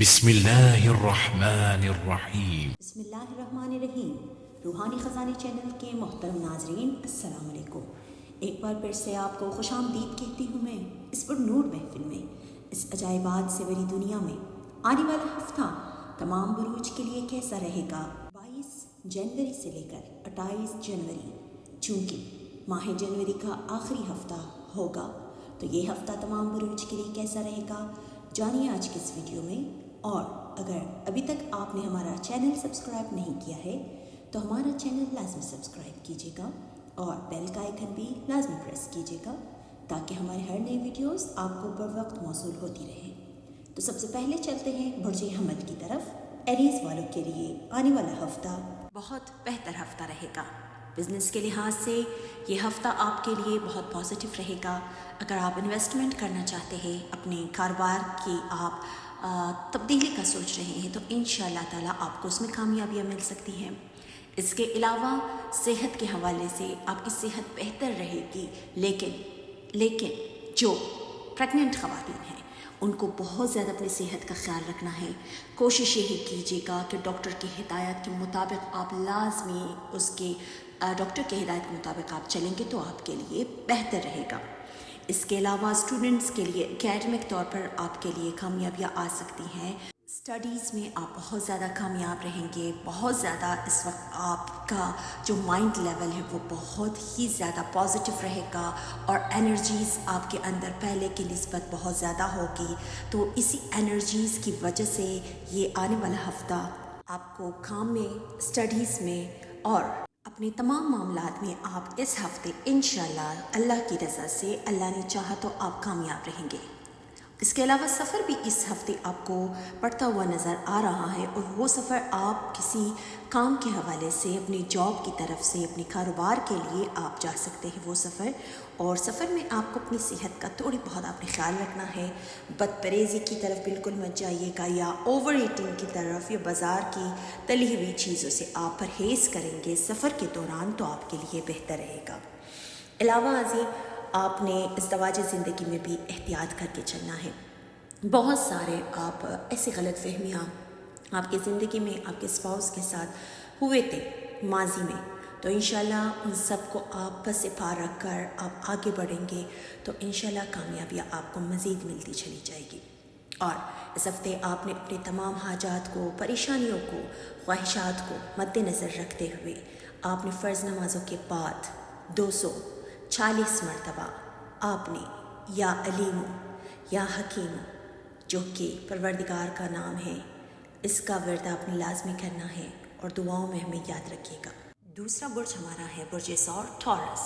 بسم اللہ الرحمن الرحیم۔ بسم اللہ الرحمن الرحیم۔ روحانی خزانے چینل کے محترم ناظرین، السلام علیکم۔ ایک بار پھر سے آپ کو خوش آمدید کہتی ہوں میں اس پر نور محفل میں، اس عجائبات سے بری دنیا میں۔ آنے والا ہفتہ تمام بروج کے لیے کیسا رہے گا؟ 22 جنوری سے لے کر 28 جنوری، چونکہ ماہ جنوری کا آخری ہفتہ ہوگا، تو یہ ہفتہ تمام بروج کے لیے کیسا رہے گا، جانیے آج کے اس ویڈیو میں۔ اور اگر ابھی تک آپ نے ہمارا چینل سبسکرائب نہیں کیا ہے تو ہمارا چینل لازمی سبسکرائب کیجیے گا اور بیل کا آئیکن بھی لازمی پریس کیجیے گا تاکہ ہمارے ہر نئی ویڈیوز آپ کو بر وقت موصول ہوتی رہیں۔ تو سب سے پہلے چلتے ہیں برج حمل کی طرف۔ ایریز والوں کے لیے آنے والا ہفتہ بہت بہتر ہفتہ رہے گا۔ بزنس کے لحاظ سے یہ ہفتہ آپ کے لیے بہت پازیٹیو رہے گا۔ اگر آپ انویسٹمنٹ کرنا چاہتے ہیں، اپنے کاروبار کی آپ تبدیلی کا سوچ رہے ہیں، تو انشاءاللہ تعالیٰ آپ کو اس میں کامیابیاں مل سکتی ہیں۔ اس کے علاوہ صحت کے حوالے سے آپ کی صحت بہتر رہے گی، لیکن جو پریگننٹ خواتین ہیں ان کو بہت زیادہ اپنی صحت کا خیال رکھنا ہے۔ کوشش یہی کیجیے گا کہ ڈاکٹر کی ہدایت کے مطابق آپ لازمی ڈاکٹر کی ہدایت کے مطابق آپ چلیں گے تو آپ کے لیے بہتر رہے گا۔ اس کے علاوہ اسٹوڈنٹس کے لیے اکیڈمک طور پر آپ کے لیے کامیابیاں آ سکتی ہیں۔ اسٹڈیز میں آپ بہت زیادہ کامیاب رہیں گے، بہت زیادہ اس وقت آپ کا جو مائنڈ لیول ہے وہ بہت ہی زیادہ پازیٹیو رہے گا اور انرجیز آپ کے اندر پہلے کی نسبت بہت زیادہ ہوگی۔ تو اسی انرجیز کی وجہ سے یہ آنے والا ہفتہ آپ کو کام میں، اسٹڈیز میں اور اپنے تمام معاملات میں آپ اس ہفتے انشاءاللہ اللہ کی رضا سے، اللہ نے چاہا تو آپ کامیاب رہیں گے۔ اس کے علاوہ سفر بھی اس ہفتے آپ کو پڑتا ہوا نظر آ رہا ہے، اور وہ سفر آپ کسی کام کے حوالے سے، اپنی جاب کی طرف سے، اپنے کاروبار کے لیے آپ جا سکتے ہیں وہ سفر۔ اور سفر میں آپ کو اپنی صحت کا تھوڑی بہت آپ نے خیال رکھنا ہے۔ بد پریزی کی طرف بالکل مت جائیے گا، یا اوور ایٹنگ کی طرف، یا بازار کی تلی ہوئی چیزوں سے آپ پرہیز کریں گے سفر کے دوران تو آپ کے لیے بہتر رہے گا۔ علاوہ ازیں آپ نے ازدواجی زندگی میں بھی احتیاط کر کے چلنا ہے۔ بہت سارے آپ ایسی غلط فہمیاں آپ کی زندگی میں آپ کے اسپاؤس کے ساتھ ہوئے تھے ماضی میں، تو انشاءاللہ ان سب کو آپ پس پار رکھ کر آپ آگے بڑھیں گے تو انشاءاللہ کامیابیاں آپ کو مزید ملتی چلی جائے گی۔ اور اس ہفتے آپ نے اپنے تمام حاجات کو، پریشانیوں کو، خواہشات کو مد نظر رکھتے ہوئے آپ نے فرض نمازوں کے بعد 240 مرتبہ آپ نے یا علیم یا حکیم، جو کہ پروردگار کا نام ہے، اس کا ورد آپ نے لازمی کرنا ہے اور دعاؤں میں ہمیں یاد رکھیے گا۔ دوسرا برج ہمارا ہے برج ثور، ٹورس۔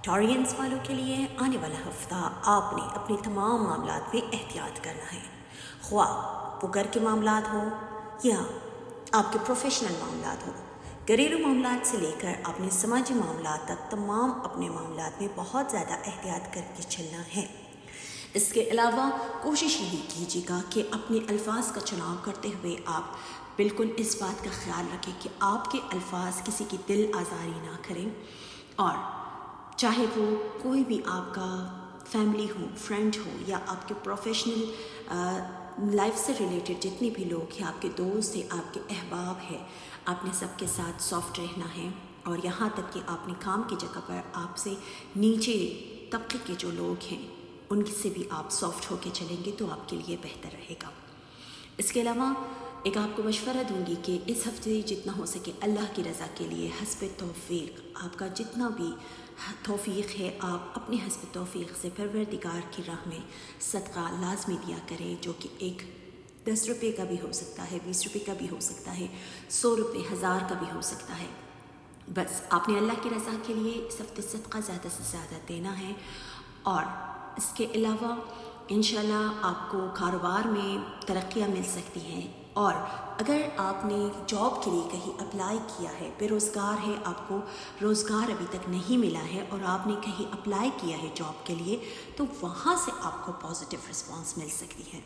ٹورینس والوں کے لیے آنے والا ہفتہ آپ نے اپنے تمام معاملات میں احتیاط کرنا ہے، خواہ وہ گھر کے معاملات ہوں یا آپ کے پروفیشنل معاملات ہوں۔ گھریلو معاملات سے لے کر اپنے سماجی معاملات تک تمام اپنے معاملات میں بہت زیادہ احتیاط کر کے چلنا ہے۔ اس کے علاوہ کوشش یہی کیجیے گا کہ اپنے الفاظ کا چناؤ کرتے ہوئے آپ بالکل اس بات کا خیال رکھیں کہ آپ کے الفاظ کسی کی دل آزاری نہ کریں، اور چاہے وہ کوئی بھی آپ کا فیملی ہو، فرینڈ ہو، یا آپ کے پروفیشنل لائف سے ریلیٹڈ جتنے بھی لوگ ہیں، آپ کے دوست ہیں، آپ کے احباب ہیں، آپ نے سب کے ساتھ سافٹ رہنا ہے۔ اور یہاں تک کہ آپ نے کام کی جگہ پر آپ سے نیچے طبقے کے جو لوگ ہیں ان سے بھی آپ سافٹ ہو کے چلیں گے تو آپ کے لیے بہتر رہے گا۔ اس کے علاوہ ایک آپ کو مشورہ دوں گی کہ اس ہفتے جتنا ہو سکے اللہ کی رضا کے لیے حسب توفیق، آپ کا جتنا بھی توفیق ہے آپ اپنے حسب توفیق سے پروردگار کی راہ میں صدقہ لازمی دیا کریں، جو کہ ایک 10 روپے کا بھی ہو سکتا ہے، 20 روپے کا بھی ہو سکتا ہے، 100 روپے، 1000 کا بھی ہو سکتا ہے۔ بس آپ نے اللہ کی رضا کے لیے اس ہفتے صدقہ زیادہ سے زیادہ دینا ہے۔ اور اس کے علاوہ انشاءاللہ آپ کو کاروبار میں ترقیاں مل سکتی ہیں، اور اگر آپ نے جاب کے لیے کہیں اپلائی کیا ہے، بے روزگار ہے، آپ کو روزگار ابھی تک نہیں ملا ہے اور آپ نے کہیں اپلائی کیا ہے جاب کے لیے، تو وہاں سے آپ کو پازیٹیو رسپانس مل سکتی ہے،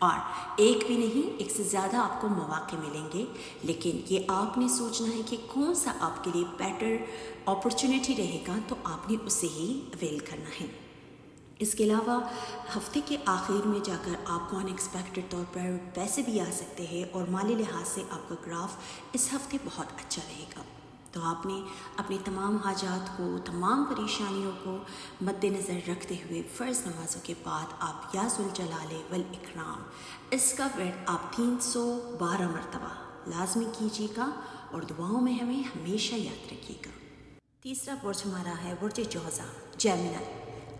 اور ایک بھی نہیں، ایک سے زیادہ آپ کو مواقع ملیں گے، لیکن یہ آپ نے سوچنا ہے کہ کون سا آپ کے لیے بیٹر اپرچونٹی رہے گا تو آپ نے اسے ہی اویل کرنا ہے۔ اس کے علاوہ ہفتے کے آخر میں جا کر آپ کو ان ایکسپیکٹڈ طور پر پیسے بھی آ سکتے ہیں اور مالی لحاظ سے آپ کا گراف اس ہفتے بہت اچھا رہے گا۔ تو آپ نے اپنی تمام حاجات کو، تمام پریشانیوں کو مد نظر رکھتے ہوئے فرض نمازوں کے بعد آپ یا ذوالجلال والاکرام اس کا ورد آپ 312 مرتبہ لازمی کیجیے گا اور دعاؤں میں ہمیں ہمیشہ یاد رکھیے گا۔ تیسرا برج ہمارا ہے برج جوزا،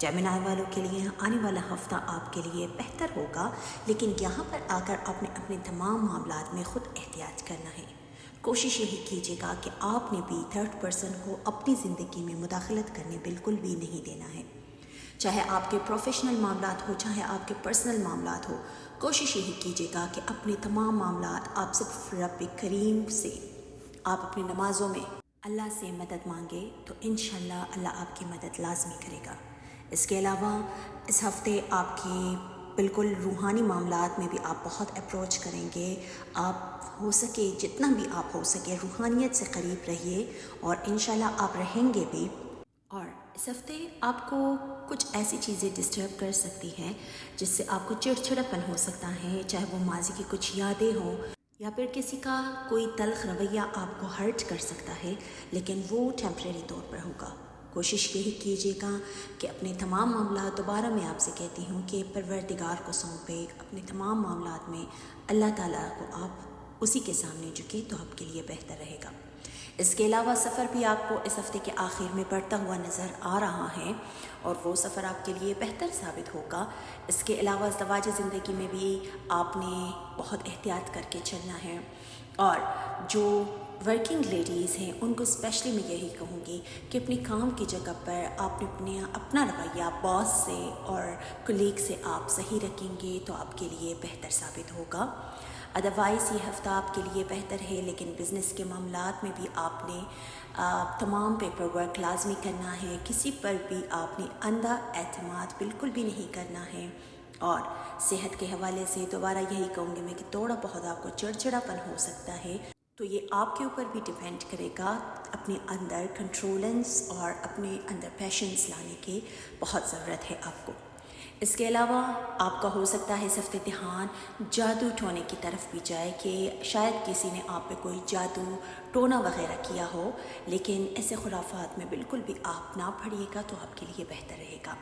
جیمنائی والوں کے لیے آنے والا ہفتہ آپ کے لیے بہتر ہوگا، لیکن یہاں پر آ کر آپ نے اپنے تمام معاملات میں خود احتیاط کرنا ہے۔ کوشش یہی کیجیے گا کہ آپ نے بھی تھرڈ پرسن کو اپنی زندگی میں مداخلت کرنے بالکل بھی نہیں دینا ہے، چاہے آپ کے پروفیشنل معاملات ہو، چاہے آپ کے پرسنل معاملات ہو۔ کوشش یہی کیجیے گا کہ اپنے تمام معاملات آپ صرف رب کریم سے، آپ اپنی نمازوں میں اللہ سے مدد مانگے تو انشاءاللہ اللہ آپ کی مدد لازمی کرے گا۔ اس کے علاوہ اس ہفتے آپ کی بالکل روحانی معاملات میں بھی آپ بہت اپروچ کریں گے۔ آپ ہو سکے جتنا بھی آپ ہو سکے روحانیت سے قریب رہیے اور انشاءاللہ آپ رہیں گے بھی۔ اور اس ہفتے آپ کو کچھ ایسی چیزیں ڈسٹرب کر سکتی ہیں جس سے آپ کو چڑچڑاپن ہو سکتا ہے، چاہے وہ ماضی کی کچھ یادیں ہوں یا پھر کسی کا کوئی تلخ رویہ آپ کو ہرٹ کر سکتا ہے، لیکن وہ ٹیمپریری طور پر ہوگا۔ کوشش یہی کیجیے گا کہ اپنے تمام معاملات، دوبارہ میں آپ سے کہتی ہوں کہ پروردگار کو سونپے اپنے تمام معاملات میں، اللہ تعالیٰ کو آپ اسی کے سامنے جھکے تو آپ کے لیے بہتر رہے گا۔ اس کے علاوہ سفر بھی آپ کو اس ہفتے کے آخر میں بڑھتا ہوا نظر آ رہا ہے اور وہ سفر آپ کے لیے بہتر ثابت ہوگا۔ اس کے علاوہ ازدواجی زندگی میں بھی آپ نے بہت احتیاط کر کے چلنا ہے، اور جو ورکنگ لیڈیز ہیں ان کو اسپیشلی میں یہی کہوں گی کہ اپنی کام کی جگہ پر آپ نے اپنا رویہ باس سے اور کولیگ سے آپ صحیح رکھیں گے تو آپ کے لیے بہتر ثابت ہوگا۔ ادروائز یہ ہفتہ آپ کے لیے بہتر ہے، لیکن بزنس کے معاملات میں بھی آپ نے تمام پیپر ورک لازمی کرنا ہے، کسی پر بھی آپ نے اندھا اعتماد بالکل بھی نہیں کرنا ہے۔ اور صحت کے حوالے سے دوبارہ یہی کہوں گی میں کہ تھوڑا بہت آپ کو چڑچڑاپن ہو سکتا ہے، تو یہ آپ کے اوپر بھی ڈیپینڈ کرے گا۔ اپنے اندر کنٹرولنس اور اپنے اندر پیشنس لانے کی بہت ضرورت ہے آپ کو۔ اس کے علاوہ آپ کا ہو سکتا ہے اس ہفتے دھیان جادو ٹونے کی طرف بھی جائے کہ شاید کسی نے آپ پہ کوئی جادو ٹونا وغیرہ کیا ہو، لیکن ایسے خرافات میں بالکل بھی آپ نہ پڑھیے گا تو آپ کے لیے بہتر رہے گا۔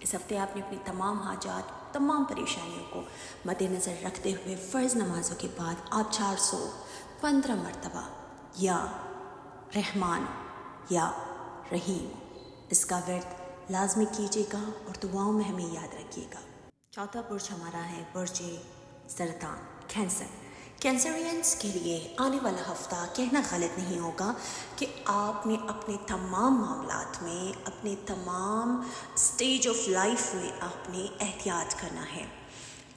اس ہفتے آپ نے اپنی تمام حاجات، تمام پریشانیوں کو مد نظر رکھتے ہوئے فرض نمازوں کے بعد آپ 415 مرتبہ یا رحمان یا رحیم اس کا ورد لازمی کیجیے گا اور دعاؤں میں ہمیں یاد رکھیے گا۔ چوتھا برج ہمارا ہے برج سرطان، کینسرینس کے لیے آنے والا ہفتہ کہنا غلط نہیں ہوگا کہ آپ نے اپنے تمام معاملات میں، اپنے تمام سٹیج آف لائف میں آپ نے احتیاط کرنا ہے۔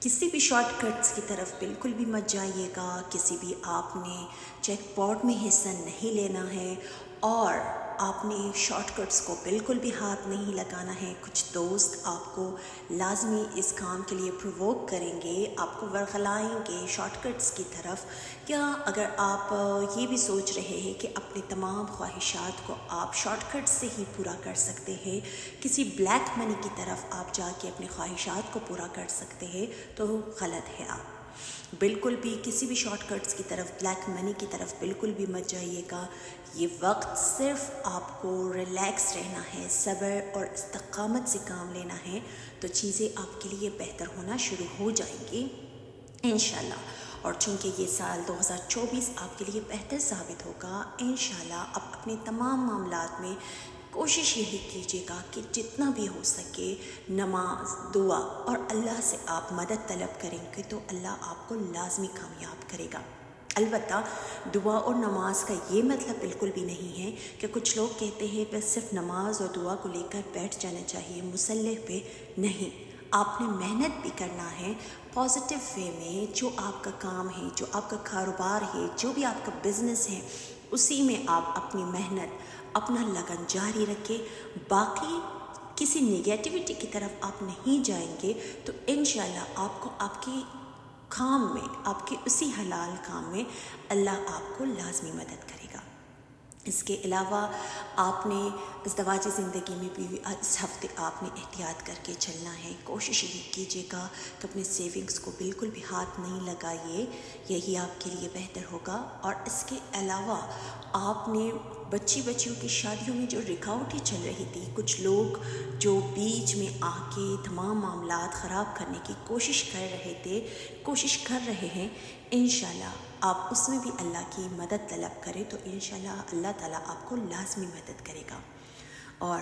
کسی بھی شارٹ کٹس کی طرف بالکل بھی مت جائیے گا، کسی بھی آپ نے چیک پاٹ میں حصہ نہیں لینا ہے، اور آپ نے شارٹ کٹس کو بالکل بھی ہاتھ نہیں لگانا ہے۔ کچھ دوست آپ کو لازمی اس کام کے لیے پرووک کریں گے، آپ کو ورغلائیں گے شارٹ کٹس کی طرف۔ کیا اگر آپ یہ بھی سوچ رہے ہیں کہ اپنے تمام خواہشات کو آپ شارٹ کٹ سے ہی پورا کر سکتے ہیں، کسی بلیک منی کی طرف آپ جا کے اپنے خواہشات کو پورا کر سکتے ہیں، تو غلط ہے۔ آپ بالکل بھی کسی بھی شارٹ کٹس کی طرف، بلیک منی کی طرف بالکل بھی مت جائیے گا۔ یہ وقت صرف آپ کو ریلیکس رہنا ہے، صبر اور استقامت سے کام لینا ہے، تو چیزیں آپ کے لیے بہتر ہونا شروع ہو جائیں گی انشاءاللہ۔ اور چونکہ یہ سال 2024 آپ کے لیے بہتر ثابت ہوگا انشاءاللہ، آپ اپنے تمام معاملات میں کوشش یہی کیجیے گا کہ جتنا بھی ہو سکے نماز، دعا اور اللہ سے آپ مدد طلب کریں گے تو اللہ آپ کو لازمی کامیاب کرے گا۔ البتہ دعا اور نماز کا یہ مطلب بالکل بھی نہیں ہے کہ کچھ لوگ کہتے ہیں بس صرف نماز اور دعا کو لے کر بیٹھ جانا چاہیے مصلی پہ، نہیں، آپ نے محنت بھی کرنا ہے پازیٹیو وے میں۔ جو آپ کا کام ہے، جو آپ کا کاروبار ہے، جو بھی آپ کا بزنس ہے، اسی میں آپ اپنی محنت، اپنا لگن جاری رکھیں۔ باقی کسی نگیٹیوٹی کی طرف آپ نہیں جائیں گے تو انشاءاللہ آپ کو آپ کی کام میں، آپ کے اسی حلال کام میں اللہ آپ کو لازمی مدد کرے گا۔ اس کے علاوہ آپ نے ازدواجی زندگی میں بھی اس ہفتے آپ نے احتیاط کر کے چلنا ہے. کوشش یہی کیجیے گا کہ اپنے سیونگز کو بالکل بھی ہاتھ نہیں لگائیے، یہی آپ کے لیے بہتر ہوگا. اور اس کے علاوہ آپ نے بچیوں کی شادیوں میں جو رکاوٹیں چل رہی تھی، کچھ لوگ جو بیچ میں آ کے تمام معاملات خراب کرنے کی کوشش کر رہے ہیں، انشاءاللہ آپ اس میں بھی اللہ کی مدد طلب کریں تو انشاءاللہ اللہ تعالیٰ آپ کو لازمی مدد کرے گا. اور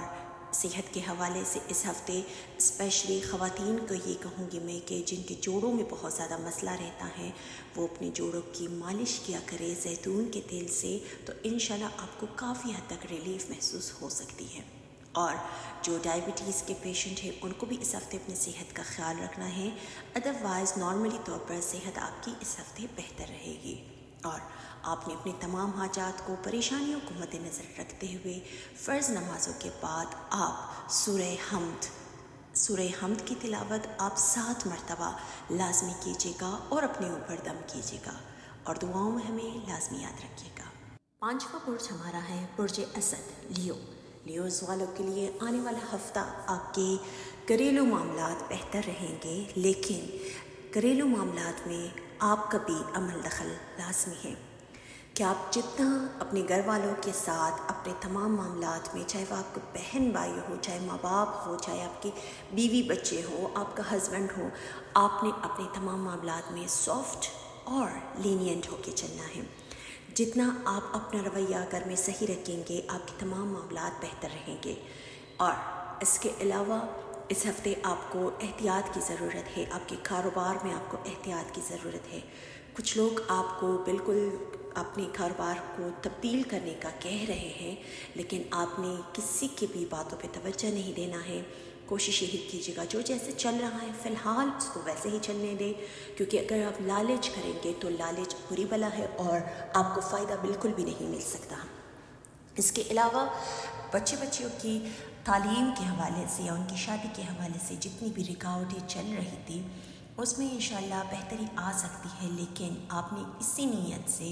صحت کے حوالے سے اس ہفتے اسپیشلی خواتین کو یہ کہوں گی میں کہ جن کے جوڑوں میں بہت زیادہ مسئلہ رہتا ہے، وہ اپنے جوڑوں کی مالش کیا کرے زیتون کے تیل سے، تو انشاءاللہ آپ کو کافی حد تک ریلیف محسوس ہو سکتی ہے. اور جو ڈائبٹیز کے پیشنٹ ہیں ان کو بھی اس ہفتے اپنی صحت کا خیال رکھنا ہے. ادروائز نارملی طور پر صحت آپ کی اس ہفتے بہتر رہے گی. اور آپ نے اپنی تمام حاجات کو، پریشانیوں کو مد نظر رکھتے ہوئے فرض نمازوں کے بعد آپ سورہ حمد کی تلاوت آپ 7 مرتبہ لازمی کیجیے گا اور اپنے اوپر دم کیجیے گا، اور دعاؤں میں ہمیں لازمی یاد رکھیے گا. 5واں برج ہمارا ہے برج اسد، لیوز والوں کے لیے آنے والا ہفتہ آپ کے گھریلو معاملات بہتر رہیں گے، لیکن گھریلو معاملات میں آپ کا بھی عمل دخل لازمی ہے کہ آپ جتنا اپنے گھر والوں کے ساتھ اپنے تمام معاملات میں، چاہے وہ آپ کو بہن بھائی ہو، چاہے ماں باپ ہو، چاہے آپ کی بیوی بچے ہو، آپ کا ہسبینڈ ہو، آپ نے اپنے تمام معاملات میں سافٹ اور لینینٹ ہو کے چلنا ہے. جتنا آپ اپنا رویہ گھر میں صحیح رکھیں گے، آپ کے تمام معاملات بہتر رہیں گے. اور اس کے علاوہ اس ہفتے آپ کو احتیاط کی ضرورت ہے. آپ کے کاروبار میں آپ کو احتیاط کی ضرورت ہے. کچھ لوگ آپ کو بالکل اپنے کاروبار کو تبدیل کرنے کا کہہ رہے ہیں، لیکن آپ نے کسی کی بھی باتوں پہ توجہ نہیں دینا ہے. کوشش یہی کیجیے گا جو جیسے چل رہا ہے فی الحال اس کو ویسے ہی چلنے دیں، کیونکہ اگر آپ لالچ کریں گے تو لالچ بری بلا ہے اور آپ کو فائدہ بالکل بھی نہیں مل سکتا. اس کے علاوہ بچیوں کی تعلیم کے حوالے سے یا ان کی شادی کے حوالے سے جتنی بھی رکاوٹیں چل رہی تھی اس میں انشاءاللہ بہتری آ سکتی ہے، لیکن آپ نے اسی نیت سے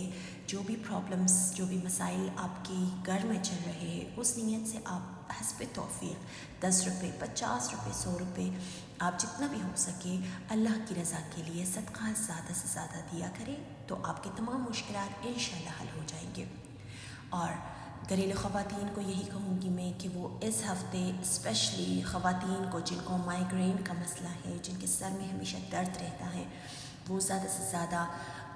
جو بھی پرابلمز، جو بھی مسائل آپ کے گھر میں چل رہے ہیں، اس نیت سے آپ حسب توفیق 10 روپے، 50 روپے، 100 روپے، آپ جتنا بھی ہو سکے اللہ کی رضا کے لیے صدقہ زیادہ سے زیادہ دیا کریں تو آپ کے تمام مشکلات انشاءاللہ حل ہو جائیں گے. اور گھریلو خواتین کو یہی کہوں گی میں کہ وہ اس ہفتے اسپیشلی خواتین کو جن کو مائیگرین کا مسئلہ ہے، جن کے سر میں ہمیشہ درد رہتا ہے، وہ زیادہ سے زیادہ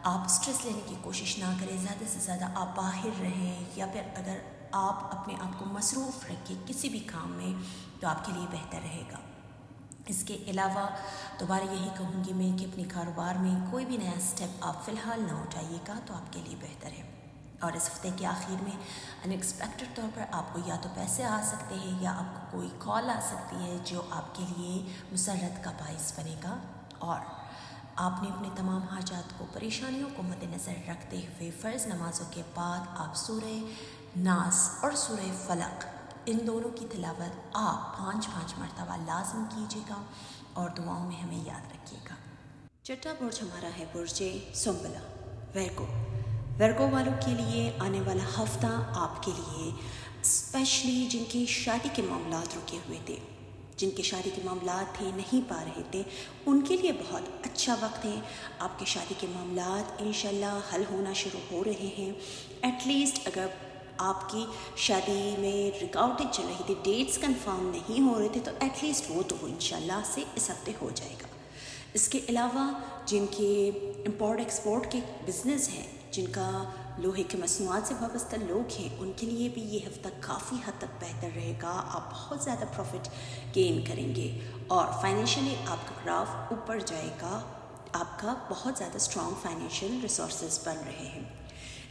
آپ سٹریس لینے کی کوشش نہ کریں. زیادہ سے زیادہ آپ باہر رہیں، یا پھر اگر آپ اپنے آپ کو مصروف رکھیں کسی بھی کام میں تو آپ کے لیے بہتر رہے گا. اس کے علاوہ دوبارہ یہی کہوں گی میں کہ اپنے کاروبار میں کوئی بھی نیا سٹیپ آپ فی الحال نہ اٹھائیے گا تو آپ کے لیے بہتر ہے. اور اس ہفتے کے آخر میں ان ایکسپیکٹڈ طور پر آپ کو یا تو پیسے آ سکتے ہیں یا آپ کو کوئی کال آ سکتی ہے جو آپ کے لیے مسرت کا باعث بنے گا. اور آپ نے اپنے تمام حاجات کو، پریشانیوں کو مد نظر رکھتے ہوئے فرض نمازوں کے بعد آپ سورہ ناس اور سورہ فلق ان دونوں کی تلاوت آپ 5 مرتبہ لازم کیجیے گا اور دعاؤں میں ہمیں یاد رکھیے گا. چھٹا برج ہمارا ہے برج سنبلا، ورگو والوں کے لیے آنے والا ہفتہ آپ کے لیے اسپیشلی جن کی شادی کے معاملات رکے ہوئے تھے، جن کے شادی کے معاملات تھے نہیں پا رہے تھے، ان کے لیے بہت اچھا وقت ہے. آپ کے شادی کے معاملات انشاءاللہ حل ہونا شروع ہو رہے ہیں. ایٹ لیسٹ اگر آپ کی شادی میں رکاوٹیں چل رہی تھی، ڈیٹس کنفرم نہیں ہو رہے تھے، تو ایٹ لیسٹ وہ تو انشاءاللہ سے اس ہفتے ہو جائے گا. اس کے علاوہ جن کے امپورٹ ایکسپورٹ کے بزنس ہیں، جن کا لوہے کے مصنوعات سے وابستہ لوگ ہیں، ان کے لیے بھی یہ ہفتہ کافی حد تک بہتر رہے گا. آپ بہت زیادہ پروفٹ گین کریں گے اور فائنینشلی آپ کا گراف اوپر جائے گا. آپ کا بہت زیادہ اسٹرانگ فائنینشیل ریسورسز بن رہے ہیں.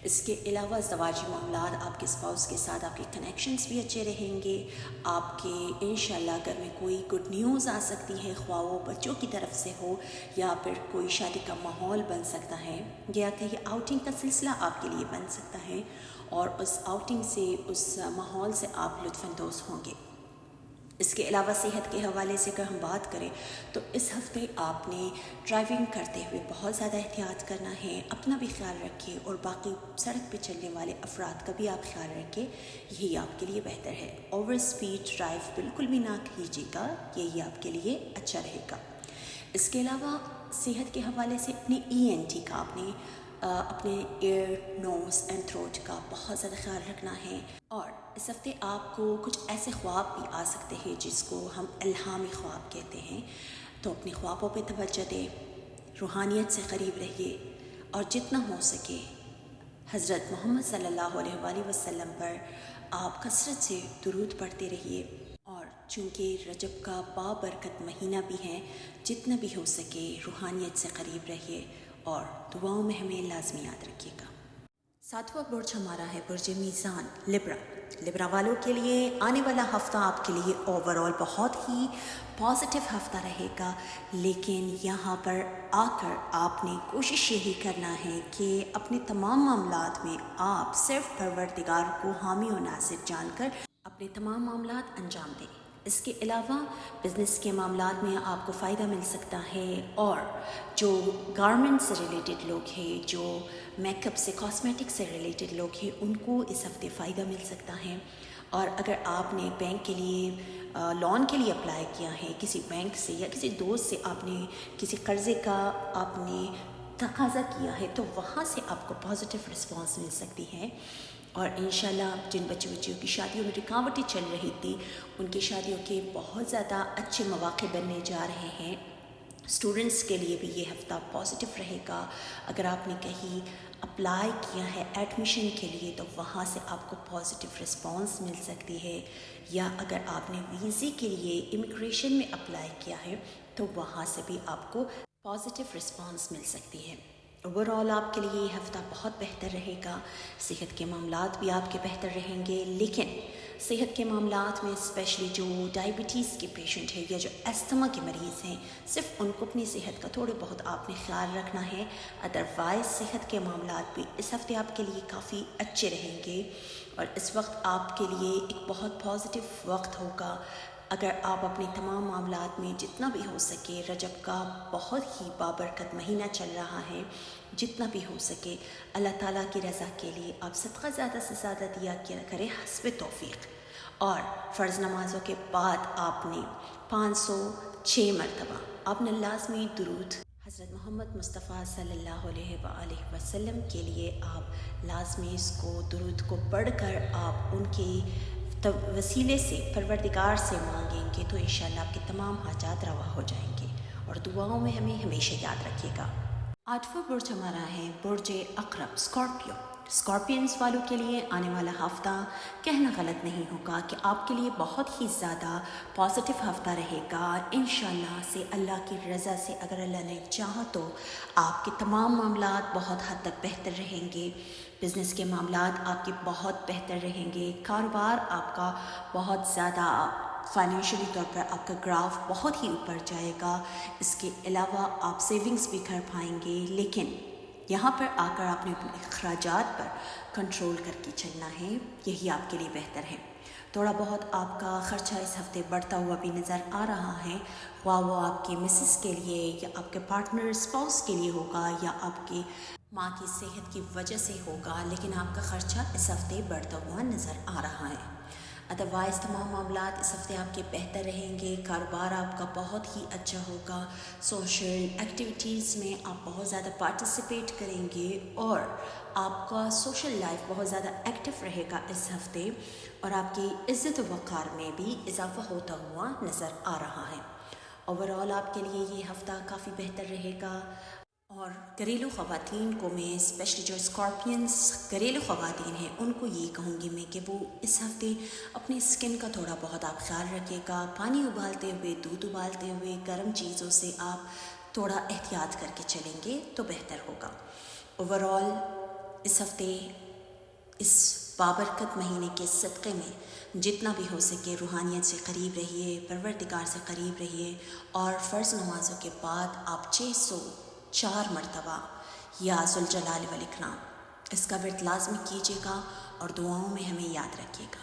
اس کے علاوہ ازدواجی معاملات، آپ کے اسپاؤس کے ساتھ آپ کے کنیکشنز بھی اچھے رہیں گے. آپ کے انشاءاللہ گھر میں کوئی گڈ نیوز آ سکتی ہے، خواہ وہ بچوں کی طرف سے ہو یا پھر کوئی شادی کا ماحول بن سکتا ہے یا کہیں آؤٹنگ کا سلسلہ آپ کے لیے بن سکتا ہے اور اس آؤٹنگ سے، اس ماحول سے آپ لطف اندوز ہوں گے. اس کے علاوہ صحت کے حوالے سے اگر ہم بات کریں تو اس ہفتے آپ نے ڈرائیونگ کرتے ہوئے بہت زیادہ احتیاط کرنا ہے، اپنا بھی خیال رکھیں اور باقی سڑک پہ چلنے والے افراد کا بھی آپ خیال رکھیں، یہی آپ کے لیے بہتر ہے۔ اوور اسپیڈ ڈرائیو بالکل بھی نہ کیجیے گا، یہی آپ کے لیے اچھا رہے گا۔ اس کے علاوہ صحت کے حوالے سے اپنے ENT کا، اپنے ایئر، نوز اینڈ تھروٹ کا بہت زیادہ خیال رکھنا ہے۔ اور اس ہفتے آپ کو کچھ ایسے خواب بھی آ سکتے ہیں جس کو ہم الہامی خواب کہتے ہیں، تو اپنے خوابوں پہ توجہ دیں، روحانیت سے قریب رہیے اور جتنا ہو سکے حضرت محمد صلی اللہ علیہ وآلہ وسلم پر آپ کثرت سے درود پڑھتے رہیے۔ اور چونکہ رجب کا بابرکت مہینہ بھی ہے، جتنا بھی ہو سکے روحانیت سے قریب رہیے اور دعاؤں میں ہمیں لازمی یاد رکھیے گا۔ ساتواں برج ہمارا ہے برج میزان، لبرا والوں کے لیے آنے والا ہفتہ آپ کے لیے اوور آل بہت ہی پازیٹیو ہفتہ رہے گا، لیکن یہاں پر آ کر آپ نے کوشش یہی کرنا ہے کہ اپنے تمام معاملات میں آپ صرف پروردگار کو حامی و ناصر جان کر اپنے تمام معاملات انجام دیں۔ اس کے علاوہ بزنس کے معاملات میں آپ کو فائدہ مل سکتا ہے، اور جو گارمنٹ سے ریلیٹڈ لوگ ہیں، جو میک اپ سے، کاسمیٹک سے ریلیٹڈ لوگ ہیں، ان کو اس ہفتے فائدہ مل سکتا ہے۔ اور اگر آپ نے بینک کے لیے لون کے لیے اپلائی کیا ہے، کسی بینک سے یا کسی دوست سے آپ نے کسی قرضے کا آپ نے تقاضا کیا ہے، تو وہاں سے آپ کو پازیٹیو رسپانس مل سکتی ہے۔ اور انشاءاللہ جن بچوں کی شادیوں میں رکاوٹیں چل رہی تھی، ان کی شادیوں کے بہت زیادہ اچھے مواقع بننے جا رہے ہیں۔ اسٹوڈنٹس کے لیے بھی یہ ہفتہ پازیٹیو رہے گا۔ اگر آپ نے کہیں اپلائی کیا ہے ایڈمیشن کے لیے تو وہاں سے آپ کو پازیٹیو رسپانس مل سکتی ہے، یا اگر آپ نے ویزے کے لیے امیگریشن میں اپلائی کیا ہے تو وہاں سے بھی آپ کو پازیٹیو رسپانس مل سکتی ہے۔ اوور آل آپ کے لیے یہ ہفتہ بہت بہتر رہے گا۔ صحت کے معاملات بھی آپ کے بہتر رہیں گے، لیکن صحت کے معاملات میں اسپیشلی جو ڈائبٹیز کے پیشنٹ ہیں یا جو استھما کے مریض ہیں، صرف ان کو اپنی صحت کا تھوڑے بہت آپ نے خیال رکھنا ہے۔ ادروائز صحت کے معاملات بھی اس ہفتے آپ کے لیے کافی اچھے رہیں گے، اور اس وقت آپ کے لیے ایک بہت پازیٹیو وقت ہوگا۔ اگر آپ اپنے تمام معاملات میں جتنا بھی ہو سکے، رجب کا بہت ہی بابرکت مہینہ چل رہا ہے، جتنا بھی ہو سکے اللہ تعالیٰ کی رضا کے لیے آپ صدقہ زیادہ سے زیادہ دیا کریں حسب توفیق۔ اور فرض نمازوں کے بعد آپ نے 506 مرتبہ آپ نے لازمی درود حضرت محمد مصطفیٰ صلی اللہ علیہ وآلہ وسلم کے لیے آپ لازمی اس کو درود کو پڑھ کر آپ ان کے وسیلے سے پروردگار سے مانگیں گے تو انشاءاللہ آپ کے تمام حاجات روا ہو جائیں گے، اور دعاؤں میں ہمیں ہمیشہ یاد رکھیے گا۔ آٹھواں برج ہمارا ہے برج عقرب، اسکارپینس والوں کے لیے آنے والا ہفتہ کہنا غلط نہیں ہوگا کہ آپ کے لیے بہت ہی زیادہ پازیٹیو ہفتہ رہے گا۔ انشاءاللہ سے اللہ کی رضا سے اگر اللہ نے چاہا تو آپ کے تمام معاملات بہت حد تک بہتر رہیں گے۔ بزنس کے معاملات آپ کے بہت بہتر رہیں گے، کاروبار آپ کا بہت زیادہ فائنینشلی طور پر آپ کا گراف بہت ہی اوپر جائے گا۔ اس کے علاوہ آپ سیونگز بھی کر پائیں گے، لیکن یہاں پر آ کر آپ نے اپنے اخراجات پر کنٹرول کر کے چلنا ہے، یہی آپ کے لیے بہتر ہے۔ تھوڑا بہت آپ کا خرچہ اس ہفتے بڑھتا ہوا بھی نظر آ رہا ہے، خواہ وہ آپ کے مسز کے لیے یا آپ کے پارٹنر اسپاؤس کے لیے ہوگا یا آپ کے ماں کی صحت کی وجہ سے ہوگا، لیکن آپ کا خرچہ اس ہفتے بڑھتا ہوا نظر آ رہا ہے۔ ادروائز تمام معاملات اس ہفتے آپ کے بہتر رہیں گے، کاروبار آپ کا بہت ہی اچھا ہوگا، سوشل ایکٹیویٹیز میں آپ بہت زیادہ پارٹیسپیٹ کریں گے، اور آپ کا سوشل لائف بہت زیادہ ایکٹیو رہے گا اس ہفتے، اور آپ کی عزت و وقار میں بھی اضافہ ہوتا ہوا نظر آ رہا ہے۔ اوور آل آپ کے لیے یہ ہفتہ کافی بہتر رہے گا۔ اور گھریلو خواتین کو میں اسپیشلی جو اسکارپینس گھریلو خواتین ہیں ان کو یہ کہوں گی میں کہ وہ اس ہفتے اپنی اسکن کا تھوڑا بہت آپ خیال رکھیے گا، پانی ابالتے ہوئے، دودھ ابالتے ہوئے، گرم چیزوں سے آپ تھوڑا احتیاط کر کے چلیں گے تو بہتر ہوگا۔ اوور آل اس ہفتے اس بابرکت مہینے کے صدقے میں جتنا بھی ہو سکے روحانیت سے قریب رہیے، پروردگار سے قریب رہیے، اور فرض نمازوں کے بعد آپ 604 مرتبہ یا ذوالجلال والاکرام اس کا ورد لازمی کیجیے گا، اور دعاؤں میں ہمیں یاد رکھیے گا۔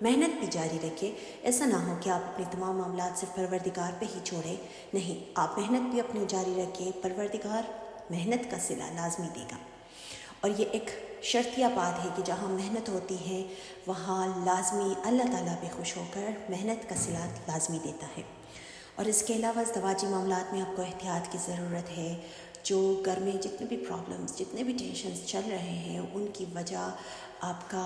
محنت بھی جاری رکھیں. ایسا نہ ہو کہ آپ اپنے تمام معاملات صرف پروردگار پہ ہی چھوڑیں. نہیں، آپ محنت بھی اپنی جاری رکھیں. پروردگار محنت کا صلہ لازمی دے گا. اور یہ ایک شرطیہ بات ہے کہ جہاں محنت ہوتی ہے وہاں لازمی اللہ تعالیٰ بھی خوش ہو کر محنت کا صلہ لازمی دیتا ہے. اور اس کے علاوہ ازدواجی معاملات میں آپ کو احتیاط کی ضرورت ہے. جو گھر میں جتنے بھی پرابلمز، جتنے بھی ٹینشنز چل رہے ہیں ان کی وجہ آپ کا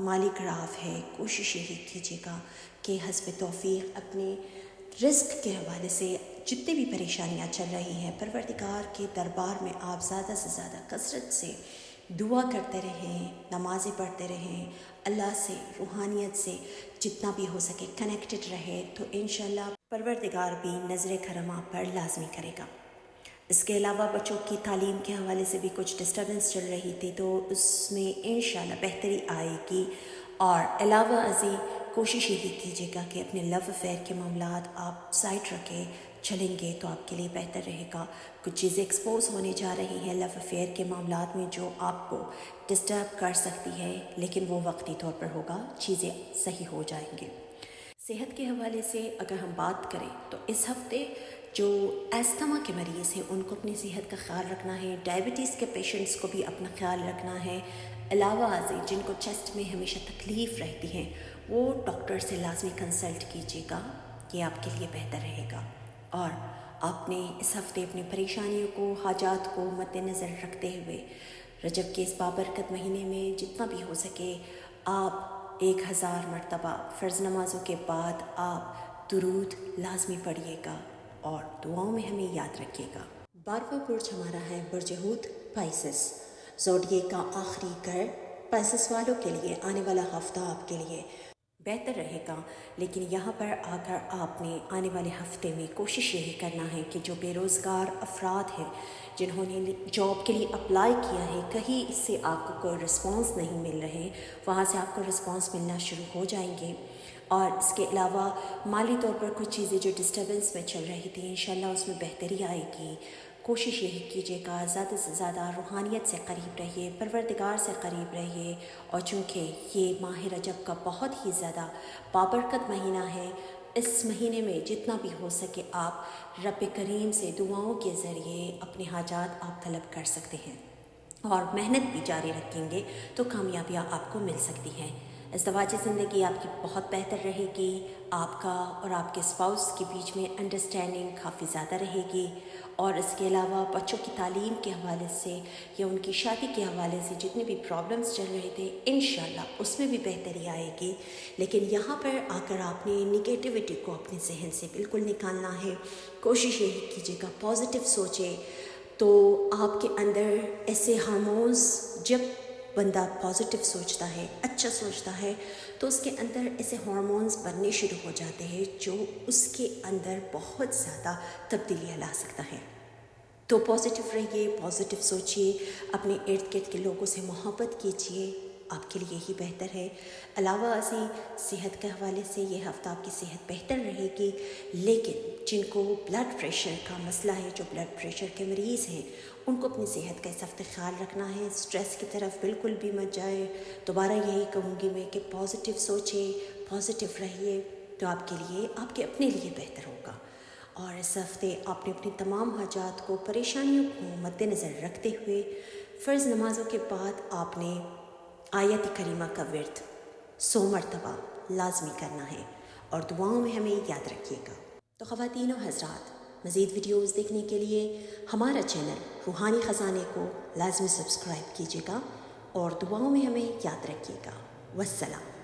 مالی گراف ہے. کوشش یہی کیجیے گا کہ حسب توفیق اپنے رزق کے حوالے سے جتنے بھی پریشانیاں چل رہی ہیں پروردگار کے دربار میں آپ زیادہ سے زیادہ کثرت سے دعا کرتے رہیں، نمازیں پڑھتے رہیں، اللہ سے روحانیت سے جتنا بھی ہو سکے کنیکٹڈ رہے تو انشاءاللہ پروردگار بھی نظر کرم آپ پر لازمی کرے گا. اس کے علاوہ بچوں کی تعلیم کے حوالے سے بھی کچھ ڈسٹربنس چل رہی تھی تو اس میں انشاءاللہ بہتری آئے گی. اور علاوہ ازیں کوشش یہی کیجیے گا کہ اپنے لو افیئر کے معاملات آپ سائڈ رکھے چلیں گے تو آپ کے لیے بہتر رہے گا. کچھ چیزیں ایکسپوز ہونے جا رہی ہیں لو افیئر کے معاملات میں جو آپ کو ڈسٹرب کر سکتی ہے، لیکن وہ وقتی طور پر ہوگا، چیزیں صحیح ہو جائیں گے. صحت کے حوالے سے اگر ہم بات کریں تو اس ہفتے جو ایستھما کے مریض ہیں ان کو اپنی صحت کا خیال رکھنا ہے. ڈائبٹیز کے پیشنٹس کو بھی اپنا خیال رکھنا ہے. علاوہ ازیں جن کو چیسٹ میں ہمیشہ تکلیف رہتی ہے وہ ڈاکٹر سے لازمی کنسلٹ کیجیے گا، یہ آپ کے لیے بہتر رہے گا. اور آپ نے اس ہفتے اپنی پریشانیوں کو، حاجات کو مد نظر رکھتے ہوئے رجب کے اس بابرکت مہینے میں جتنا بھی ہو سکے آپ 1000 مرتبہ فرض نمازوں کے بعد آپ درود لازمی پڑھیے گا اور دعاؤں میں ہمیں یاد رکھیے گا. 12واں برج ہمارا ہے برج حوت پائسس. زوڈیے کا آخری گھر پائسس والوں کے لیے آنے والا ہفتہ آپ کے لیے بہتر رہے گا. لیکن یہاں پر آ کر آپ نے آنے والے ہفتے میں کوشش یہی کرنا ہے کہ جو بے روزگار افراد ہیں جنہوں نے جاب کے لیے اپلائی کیا ہے، کہیں اس سے آپ کو کوئی رسپانس نہیں مل رہے، وہاں سے آپ کو رسپانس ملنا شروع ہو جائیں گے. اور اس کے علاوہ مالی طور پر کچھ چیزیں جو ڈسٹربنس میں چل رہی تھیں انشاءاللہ اس میں بہتری آئے گی. کوشش یہی کیجیے گا زیادہ سے زیادہ روحانیت سے قریب رہیے، پروردگار سے قریب رہیے. اور چونکہ یہ ماہ رجب کا بہت ہی زیادہ بابرکت مہینہ ہے، اس مہینے میں جتنا بھی ہو سکے آپ رب کریم سے دعاؤں کے ذریعے اپنے حاجات آپ طلب کر سکتے ہیں. اور محنت بھی جاری رکھیں گے تو کامیابیاں آپ کو مل سکتی ہیں. ازدواجی زندگی آپ کی بہت بہتر رہے گی. آپ کا اور آپ کے اسپاؤس کے بیچ میں انڈرسٹینڈنگ کافی زیادہ رہے گی. اور اس کے علاوہ بچوں کی تعلیم کے حوالے سے یا ان کی شادی کے حوالے سے جتنے بھی پرابلمس چل رہے تھے انشاءاللہ اس میں بھی بہتری آئے گی. لیکن یہاں پر آ کر آپ نے نگیٹیوٹی کو اپنے ذہن سے بالکل نکالنا ہے. کوشش یہی کیجیے گا پازیٹیو سوچے تو آپ کے اندر ایسے ہارمونز، جب بندہ پازیٹیو سوچتا ہے، اچھا سوچتا ہے تو اس کے اندر ایسے ہارمونز بننے شروع ہو جاتے ہیں جو اس کے اندر بہت زیادہ تبدیلیاں لا سکتا ہے. تو پازیٹیو رہیے، پازیٹیو سوچیے، اپنے ارد گرد کے لوگوں سے محبت کیجیے، آپ کے لیے یہی بہتر ہے. علاوہ ازیں صحت کے حوالے سے یہ ہفتہ آپ کی صحت بہتر رہے گی. لیکن جن کو بلڈ پریشر کا مسئلہ ہے، جو بلڈ پریشر کے مریض ہیں، ان کو اپنی صحت کا اس ہفتے خیال رکھنا ہے. اسٹریس کی طرف بالکل بھی مت جائے. دوبارہ یہی کہوں گی میں کہ پازیٹیو سوچیں، پازیٹیو رہیے تو آپ کے لیے، آپ کے اپنے لیے بہتر ہوگا. اور اس ہفتے آپ نے اپنی تمام حاجات کو، پریشانیوں کو مد نظر رکھتے ہوئے فرض نمازوں کے بعد آپ نے آیت کریمہ کا ورد 100 مرتبہ لازمی کرنا ہے اور دعاؤں میں ہمیں یاد رکھیے گا. تو خواتین و حضرات، مزید ویڈیوز دیکھنے کے لیے ہمارا چینل روحانی خزانے کو لازمی سبسکرائب کیجیے گا اور دعاؤں میں ہمیں یاد رکھیے گا. والسلام.